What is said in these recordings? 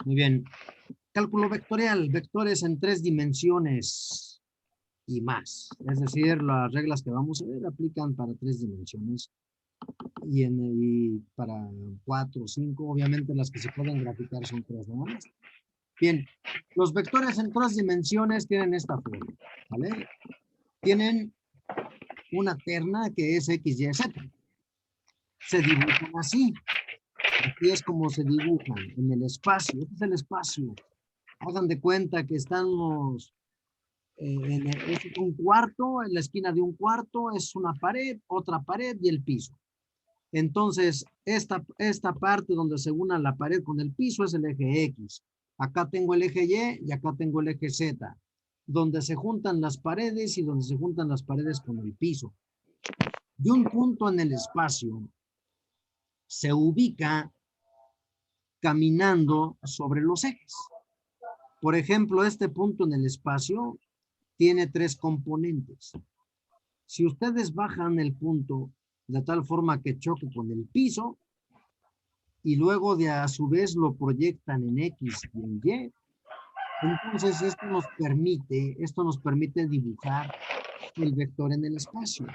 Muy bien. Cálculo vectorial, vectores en 3 dimensiones y más. Es decir, las reglas que vamos a ver aplican para 3 dimensiones y para 4 o 5. Obviamente las que se pueden graficar son 3 nada más. Bien, los vectores en 3 dimensiones tienen esta forma, ¿vale? Tienen una terna que es X, Y, Z. Se dibujan así. Así es como se dibujan en el espacio. Este es el espacio. Hagan de cuenta que estamos es un cuarto, en la esquina de un cuarto es una pared, otra pared y el piso. Entonces, esta parte donde se una la pared con el piso es el eje X. Acá tengo el eje Y y acá tengo el eje Z. Donde se juntan las paredes y donde se juntan las paredes con el piso. Y un punto en el espacio se ubica caminando sobre los ejes. Por ejemplo, este punto en el espacio tiene 3 componentes. Si ustedes bajan el punto de tal forma que choque con el piso y luego de a su vez lo proyectan en X y en Y, entonces esto nos permite dibujar el vector en el espacio.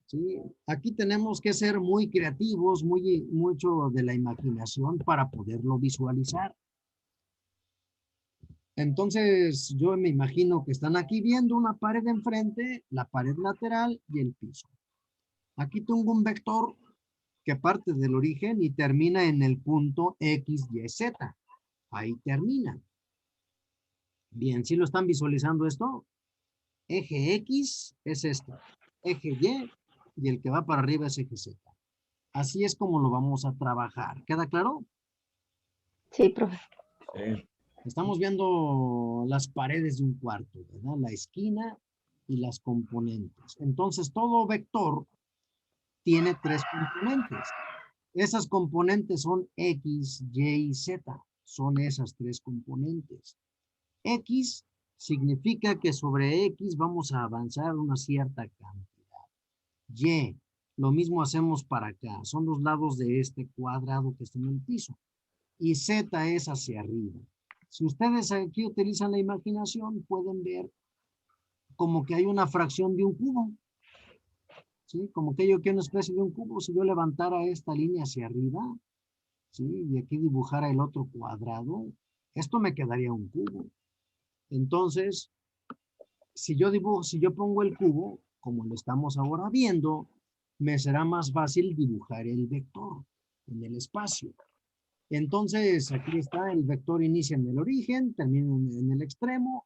¿Sí? Aquí tenemos que ser muy creativos, mucho de la imaginación para poderlo visualizar. Entonces, yo me imagino que están aquí viendo una pared enfrente, la pared lateral y el piso. Aquí tengo un vector que parte del origen y termina en el punto X, Y, Z. Ahí termina. Bien, ¿sí lo están visualizando esto? Eje X es este. Eje y el que va para arriba es eje Z. Así es como lo vamos a trabajar. ¿Queda claro? Sí, profe. Sí. Estamos viendo las paredes de un cuarto, ¿verdad? La esquina y las componentes. Entonces, todo vector tiene 3 componentes. Esas componentes son X, Y y Z. Son esas 3 componentes. X significa que sobre X vamos a avanzar una cierta cantidad. Y, lo mismo hacemos para acá. Son los lados de este cuadrado que está en el piso. Y Z es hacia arriba. Si ustedes aquí utilizan la imaginación, pueden ver como que hay una fracción de un cubo. ¿Sí? Como que yo quiero una especie de un cubo. Si yo levantara esta línea hacia arriba, ¿sí? Y aquí dibujara el otro cuadrado, esto me quedaría un cubo. Entonces, si yo pongo el cubo, como lo estamos ahora viendo, me será más fácil dibujar el vector en el espacio. Entonces, aquí está, el vector inicia en el origen, termina en el extremo.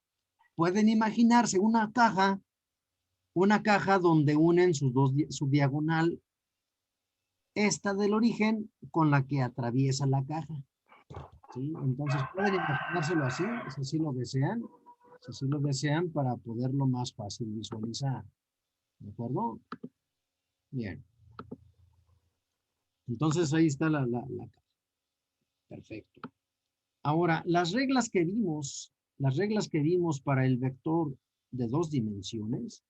Pueden imaginarse una caja donde unen su diagonal, esta del origen, con la que atraviesa la caja. ¿Sí? Entonces, pueden imaginárselo así, si así lo desean, para poderlo más fácil visualizar. ¿De acuerdo? Bien. Entonces, ahí está la caja. Perfecto. Ahora, las reglas que vimos para el vector de 2 dimensiones,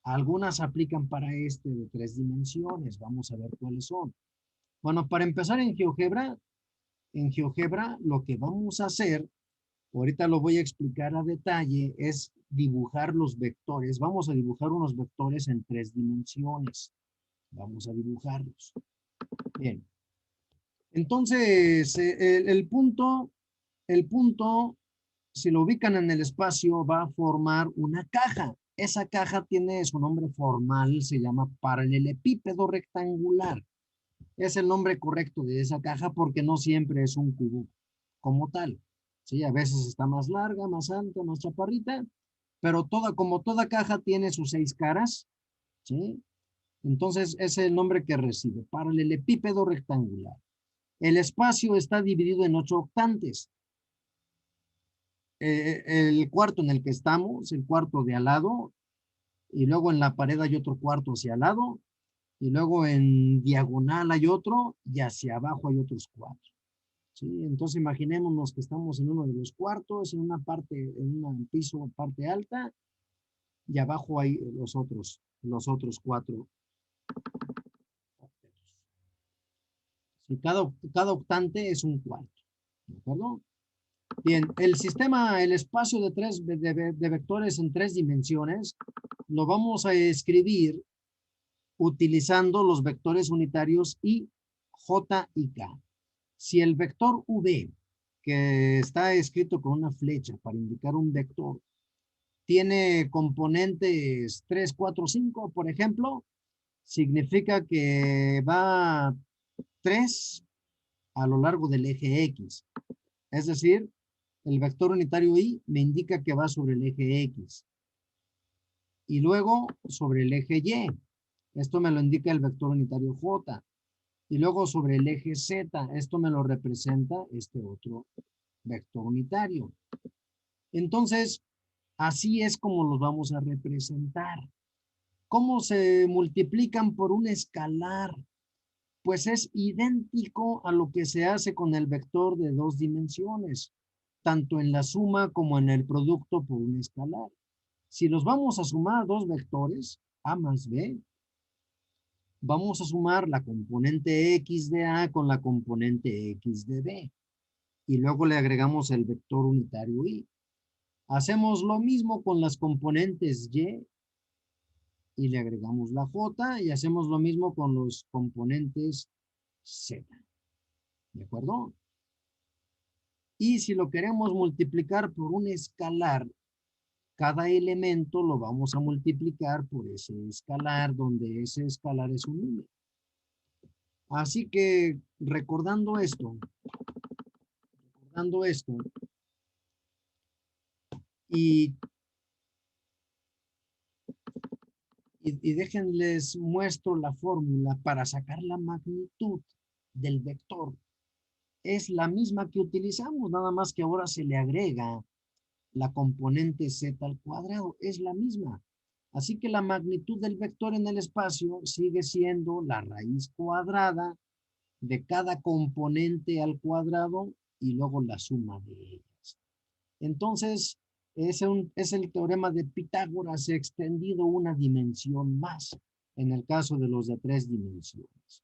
algunas aplican para este de 3 dimensiones. Vamos a ver cuáles son. Bueno, para empezar en GeoGebra lo que vamos a hacer, ahorita lo voy a explicar a detalle, es dibujar los vectores. Vamos a dibujar unos vectores en 3 dimensiones. Vamos a dibujarlos. Bien. Entonces, el punto, si lo ubican en el espacio, va a formar una caja. Esa caja tiene su nombre formal, se llama paralelepípedo rectangular. Es el nombre correcto de esa caja porque no siempre es un cubo como tal. Sí, a veces está más larga, más alta, más chaparrita, pero como toda caja tiene sus 6 caras, ¿sí? Entonces, ese es el nombre que recibe, paralelepípedo rectangular. El espacio está dividido en 8 octantes. El cuarto en el que estamos, el cuarto de al lado, y luego en la pared hay otro cuarto hacia al lado, y luego en diagonal hay otro, y hacia abajo hay otros 4. ¿Sí? Entonces imaginémonos que estamos en uno de los cuartos, en una parte, en un piso, parte alta, y abajo hay los otros 4. Y cada octante es un cuarto. ¿De acuerdo? Bien, el sistema, el espacio de vectores en 3 dimensiones, lo vamos a escribir utilizando los vectores unitarios I, J y K. Si el vector V, que está escrito con una flecha para indicar un vector, tiene componentes 3, 4, 5, por ejemplo, significa que va 3 a lo largo del eje X. Es decir, el vector unitario I me indica que va sobre el eje X. Y luego sobre el eje Y. Esto me lo indica el vector unitario J. Y luego sobre el eje Z. Esto me lo representa este otro vector unitario. Entonces, así es como los vamos a representar. ¿Cómo se multiplican por un escalar? Pues es idéntico a lo que se hace con el vector de 2 dimensiones, tanto en la suma como en el producto por un escalar. Si los vamos a sumar 2 vectores, A más B, vamos a sumar la componente X de A con la componente X de B. Y luego le agregamos el vector unitario Y. Hacemos lo mismo con las componentes y le agregamos la J, y hacemos lo mismo con los componentes Z. ¿De acuerdo? Y si lo queremos multiplicar por un escalar, cada elemento lo vamos a multiplicar por ese escalar, donde ese escalar es un número. Así que recordando esto, y déjenles muestro la fórmula para sacar la magnitud del vector. Es la misma que utilizamos, nada más que ahora se le agrega la componente z al cuadrado. Es la misma. Así que la magnitud del vector en el espacio sigue siendo la raíz cuadrada de cada componente al cuadrado y luego la suma de ellas. Entonces, es el teorema de Pitágoras extendido una dimensión más, en el caso de los de 3 dimensiones.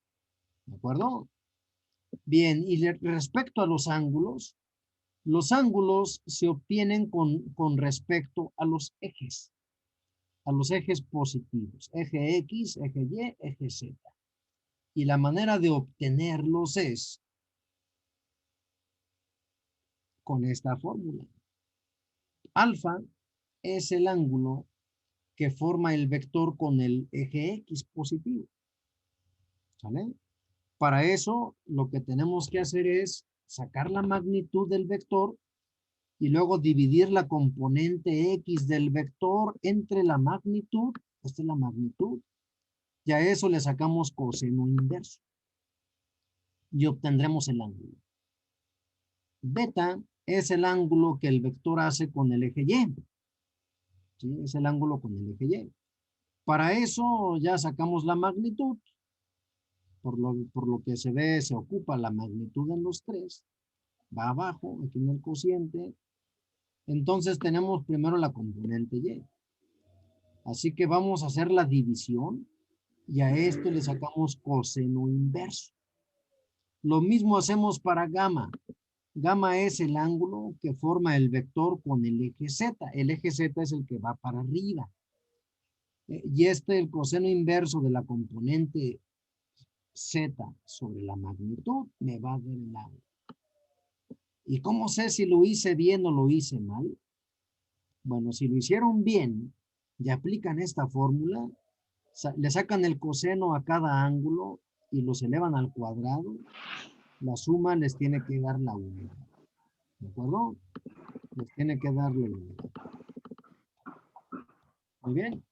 ¿De acuerdo? Bien, y respecto a los ángulos se obtienen con respecto a los ejes positivos, eje X, eje Y, eje Z. Y la manera de obtenerlos es con esta fórmula. Alfa es el ángulo que forma el vector con el eje X positivo. ¿Sale? Para eso, lo que tenemos que hacer es sacar la magnitud del vector y luego dividir la componente X del vector entre la magnitud. Esta es la magnitud. Y a eso le sacamos coseno inverso. Y obtendremos el ángulo. Beta es el ángulo que el vector hace con el eje Y. ¿Sí? Es el ángulo con el eje Y. Para eso ya sacamos la magnitud. Por lo que se ve, se ocupa la magnitud en los 3. Va abajo, aquí en el cociente. Entonces tenemos primero la componente Y. Así que vamos a hacer la división y a esto le sacamos coseno inverso. Lo mismo hacemos para gamma. Gamma es el ángulo que forma el vector con el eje Z. El eje Z es el que va para arriba. Y el coseno inverso de la componente Z sobre la magnitud me va a dar el ángulo. ¿Y cómo sé si lo hice bien o lo hice mal? Bueno, si lo hicieron bien y aplican esta fórmula, le sacan el coseno a cada ángulo y los elevan al cuadrado, la suma les tiene que dar la unidad. ¿De acuerdo? Les tiene que dar la unidad. Muy bien.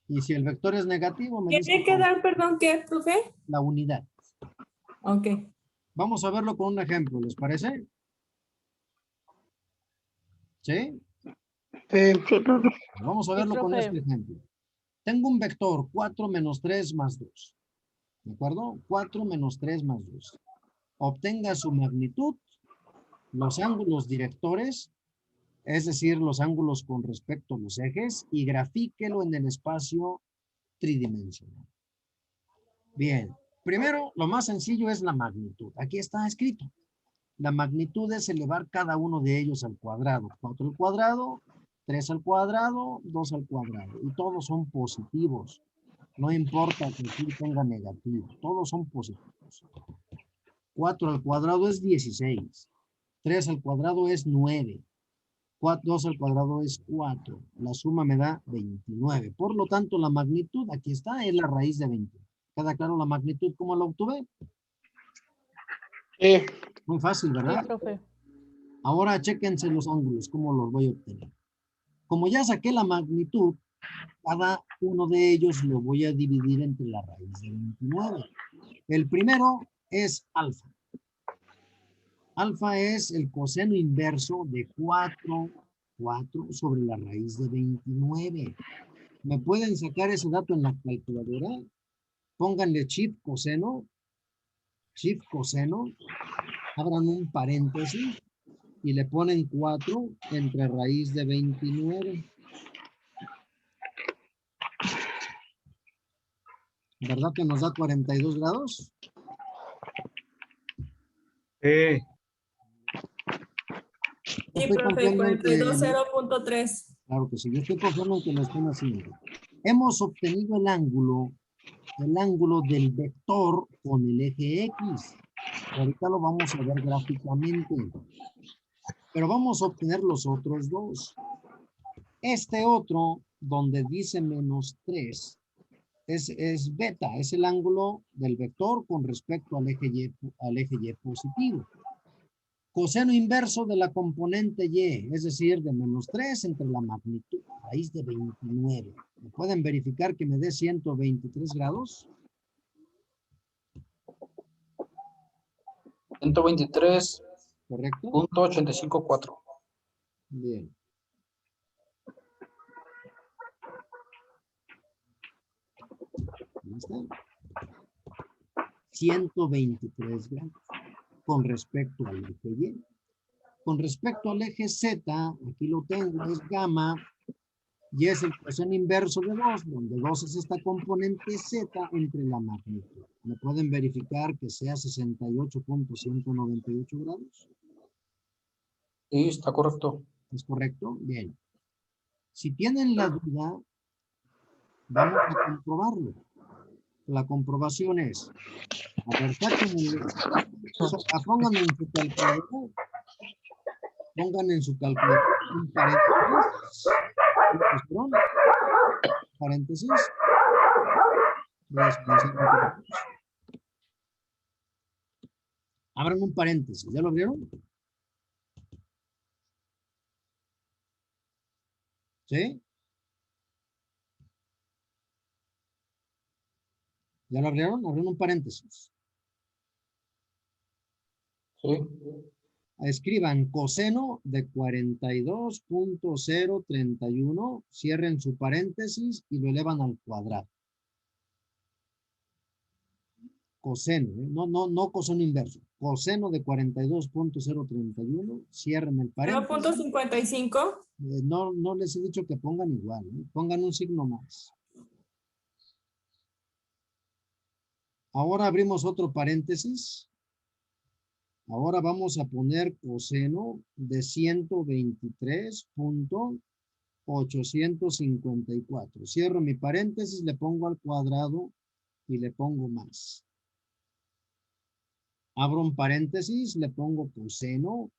Y si el vector es negativo, me dice... ¿Tiene que dar, perdón, qué, profe? La unidad. Ok. Vamos a verlo con un ejemplo, ¿les parece? ¿Sí? Sí, profe. Vamos a verlo con este ejemplo. Tengo un vector 4 menos 3 más 2. ¿De acuerdo? 4 menos 3 más 2. Obtenga su magnitud, los ángulos directores, es decir, los ángulos con respecto a los ejes, y grafíquelo en el espacio tridimensional. Bien, Primero, lo más sencillo es la magnitud. Aquí está escrito. La magnitud es elevar cada uno de ellos al cuadrado. 4 al cuadrado, 3 al cuadrado, 2 al cuadrado. Y todos son positivos. No importa que aquí tenga negativo. Todos son positivos. 4 al cuadrado es 16. 3 al cuadrado es 9. 2 al cuadrado es 4. La suma me da 29. Por lo tanto, la magnitud, aquí está, es la raíz de 20. ¿Queda claro la magnitud cómo la obtuve? Sí. Muy fácil, Sí, ¿verdad? profe. Ahora chéquense los ángulos, cómo los voy a obtener. Como ya saqué la magnitud, cada uno de ellos lo voy a dividir entre la raíz de 29. El primero es alfa. Alfa es el coseno inverso de 4 sobre la raíz de 29. ¿Me pueden sacar ese dato en la calculadora? Pónganle shift coseno, abran un paréntesis y le ponen 4 entre raíz de 29. ¿Verdad que nos da 42 grados? Sí, Estoy profe, confiando en que... 42.0.3. Claro que sí, yo estoy confiando en que lo estén haciendo. Hemos obtenido el ángulo del vector con el eje X. Ahorita lo vamos a ver gráficamente. Pero vamos a obtener los otros dos. Este otro, donde dice -3, es beta, es el ángulo del vector con respecto al eje Y positivo. Coseno inverso de la componente Y, es decir, de -3 entre la magnitud, raíz de 29. ¿Me pueden verificar que me dé 123 grados? 123.854. ¿Correcto? Bien. Ahí está. 123 grados con respecto al eje Y. Con respecto al eje Z, aquí lo tengo, es gamma, y es el coseno inverso de 2, donde 2 es esta componente Z entre la magnitud. ¿Me pueden verificar que sea 68.198 grados? Sí, está correcto. ¿Es correcto? Bien. Si tienen la duda, vamos a comprobarlo. La comprobación es, a ver, pongan en su calculadora, un paréntesis, abran un paréntesis, ¿ya lo abrieron? ¿Sí? ¿Ya lo abrieron? Abren un paréntesis. Sí. Escriban coseno de 42.031, cierren su paréntesis y lo elevan al cuadrado. Coseno, no coseno inverso. Coseno de 42.031, cierren el paréntesis. 0.55. No les he dicho que pongan igual, ¿eh? Pongan un signo más. Ahora abrimos otro paréntesis. Ahora vamos a poner coseno de 123.854. Cierro mi paréntesis, le pongo al cuadrado y le pongo más. Abro un paréntesis, le pongo coseno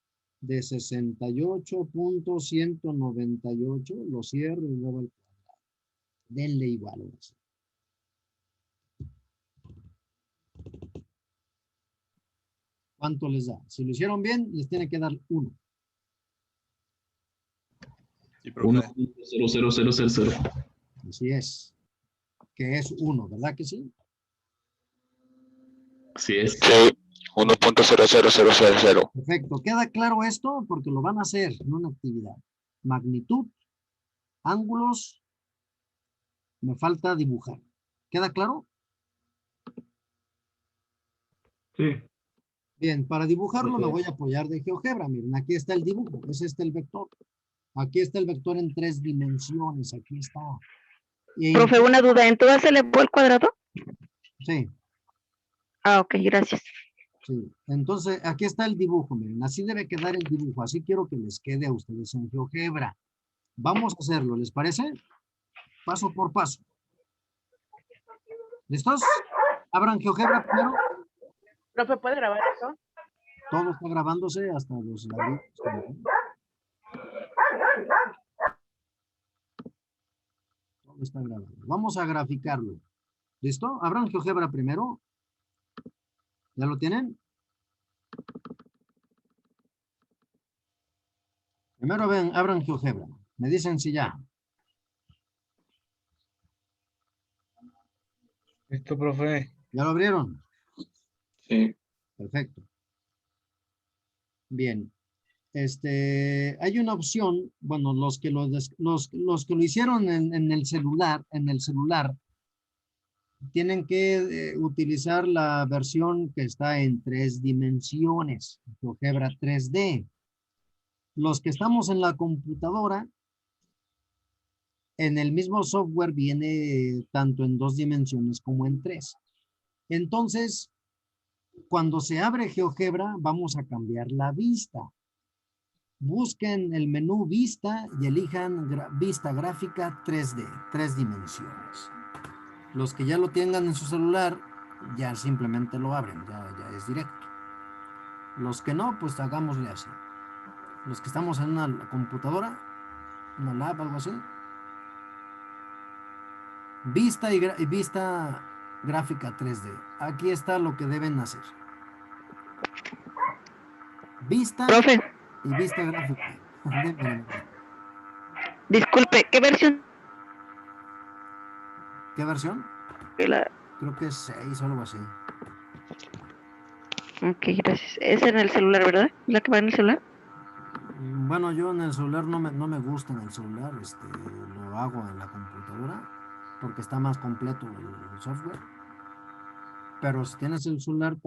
de 68.198. Lo cierro y luego al cuadrado. Denle igual. ¿Cuánto les da? Si lo hicieron bien, les tiene que dar 1. Sí, profe. 1.00000. Así es. Que es 1, ¿verdad que sí? Así es. Sí, 1.00000. Perfecto. ¿Queda claro esto? Porque lo van a hacer en una actividad. Magnitud, ángulos, me falta dibujar. ¿Queda claro? Sí. Bien, para dibujarlo me Sí. voy a apoyar de GeoGebra. Miren, aquí está el dibujo, es el vector. Aquí está el vector en 3 dimensiones, aquí está. Y, Profe, una duda, ¿en todas se elevó al cuadrado? sí. Ah, ok, gracias. Sí. Entonces, aquí está el dibujo, miren, así debe quedar el dibujo, así quiero que les quede a ustedes en GeoGebra. Vamos a hacerlo, ¿les parece? Paso por paso. ¿Listos? Abran GeoGebra primero. ¿Profe, puede grabar eso? Todo está grabándose hasta los ladrillos también. Todo está grabando. Vamos a graficarlo. ¿Listo? Abran GeoGebra primero. ¿Ya lo tienen? Primero ven, abran GeoGebra. Me dicen si ya. Listo, profe. ¿Ya lo abrieron? Sí. Perfecto. Bien. Hay una opción, bueno, los que lo hicieron en el celular, tienen que utilizar la versión que está en 3 dimensiones, GeoGebra 3D. Los que estamos en la computadora, en el mismo software viene tanto en 2 dimensiones como en 3. Entonces, cuando se abre GeoGebra, vamos a cambiar la vista. Busquen el menú Vista y elijan Vista Gráfica 3D, 3 dimensiones. Los que ya lo tengan en su celular, ya simplemente lo abren, ya es directo. Los que no, pues hagámosle así. Los que estamos en una computadora, una lab, algo así. Vista y Vista Gráfica 3D. Aquí está lo que deben hacer. Vista Profe, y Vista Gráfica. disculpe, ¿qué versión? ¿Qué versión? La... Creo que es 6 o algo así. Ok, gracias. Es en el celular, ¿verdad? ¿La que va en el celular? Bueno, yo en el celular no me gusta en el celular, lo hago en la computadora porque está más completo el software. Pero si tienes el celular,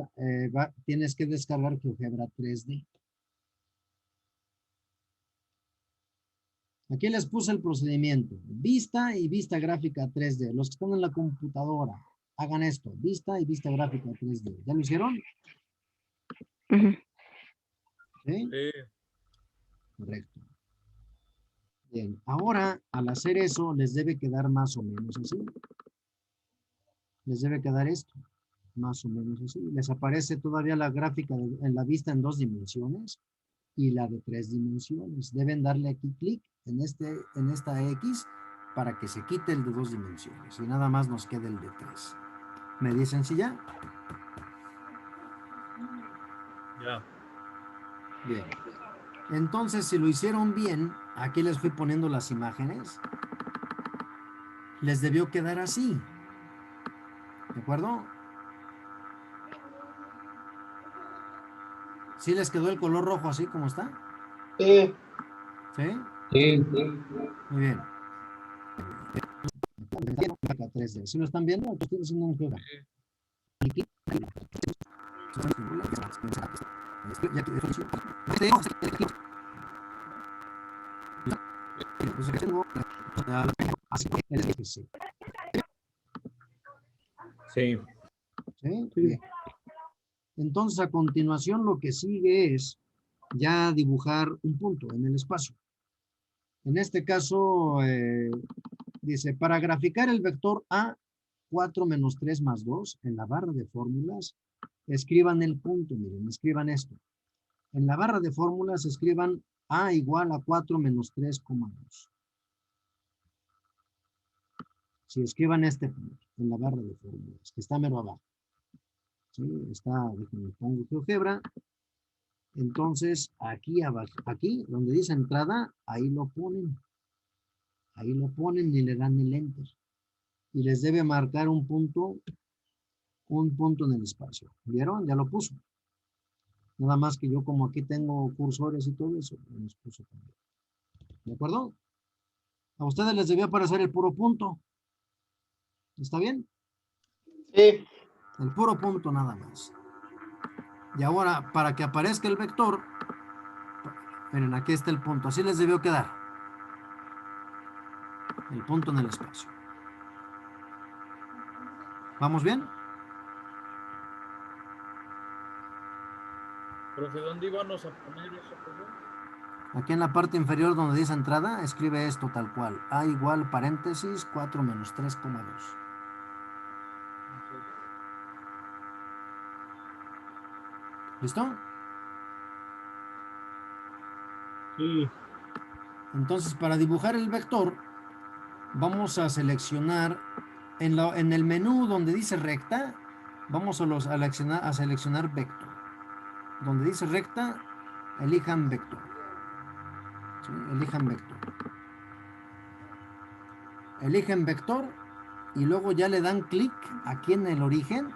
tienes que descargar GeoGebra 3D. Aquí les puse el procedimiento. Vista y Vista Gráfica 3D. Los que están en la computadora, hagan esto. Vista y Vista Gráfica 3D. ¿Ya lo hicieron? Ujú. ¿Sí? Sí. Correcto. Bien. Ahora, al hacer eso, les debe quedar más o menos así. Les debe quedar esto. Más o menos así. Les aparece todavía la gráfica en la vista en 2 dimensiones y la de 3 dimensiones. Deben darle aquí clic en esta X para que se quite el de 2 dimensiones y nada más nos quede el de 3. ¿Me dicen si ya? Ya. Bien. Entonces, si lo hicieron bien, aquí les fui poniendo las imágenes. Les debió quedar así. ¿De acuerdo? ¿Sí les quedó el color rojo así como está? Sí. ¿Sí? Sí. Muy bien. 3D. ¿Sí lo están viendo? Estoy haciendo un juego. Sí. ¿Sí? Bien. Entonces, a continuación, lo que sigue es ya dibujar un punto en el espacio. En este caso, dice, para graficar el vector A, 4 menos 3 más 2, en la barra de fórmulas, escriban el punto, miren, escriban esto. En la barra de fórmulas escriban A igual a 4 menos 3,2. Si escriban este punto en la barra de fórmulas, que está mero abajo. ¿Sí? Está, déjenme pongo GeoGebra. Entonces, aquí abajo, aquí donde dice entrada, ahí lo ponen. Ahí lo ponen y le dan el enter. Y les debe marcar un punto en el espacio. ¿Vieron? Ya lo puso. Nada más que yo como aquí tengo cursores y todo eso, los puso también. ¿De acuerdo? A ustedes les debió aparecer el puro punto. ¿Está bien? Sí. El puro punto nada más. Y ahora, para que aparezca el vector, miren, aquí está el punto. Así les debió quedar. El punto en el espacio. ¿Vamos bien? Profe, ¿dónde íbamos a poner eso, profe? Aquí en la parte inferior donde dice entrada, escribe esto tal cual. A igual paréntesis 4 menos 3,2. ¿Listo? Sí. Entonces, para dibujar el vector, vamos a seleccionar en el menú donde dice recta, vamos a seleccionar vector. Donde dice recta, elijan vector. ¿Sí? Elijan vector. Eligen vector y luego ya le dan clic aquí en el origen.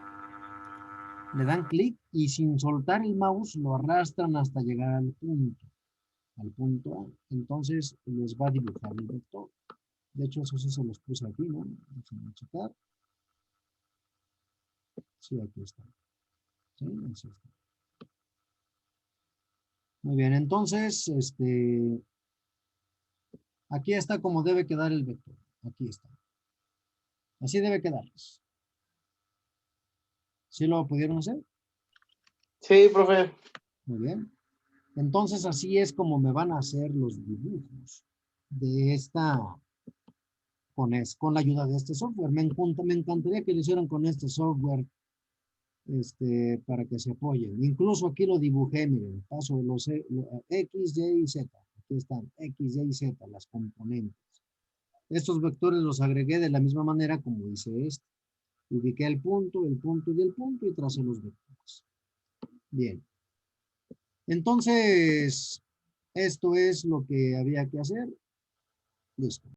Le dan clic y sin soltar el mouse lo arrastran hasta llegar al punto A. Entonces les va a dibujar el vector. De hecho, eso sí se los puse aquí, ¿no? Déjenme checar. Sí, aquí está. Sí, así está. Muy bien, entonces, aquí está como debe quedar el vector. Aquí está. Así debe quedar. ¿Sí lo pudieron hacer? Sí, profe. Muy bien. Entonces, así es como me van a hacer los dibujos de esta, con la ayuda de este software. Me encantaría que lo hicieran con este software, para que se apoyen. Incluso aquí lo dibujé, miren, paso de los X, Y y Z. Aquí están X, Y y Z, las componentes. Estos vectores los agregué de la misma manera como hice este. Ubiqué el punto y el punto y tracé los vectores. Bien. Entonces, esto es lo que había que hacer. Listo.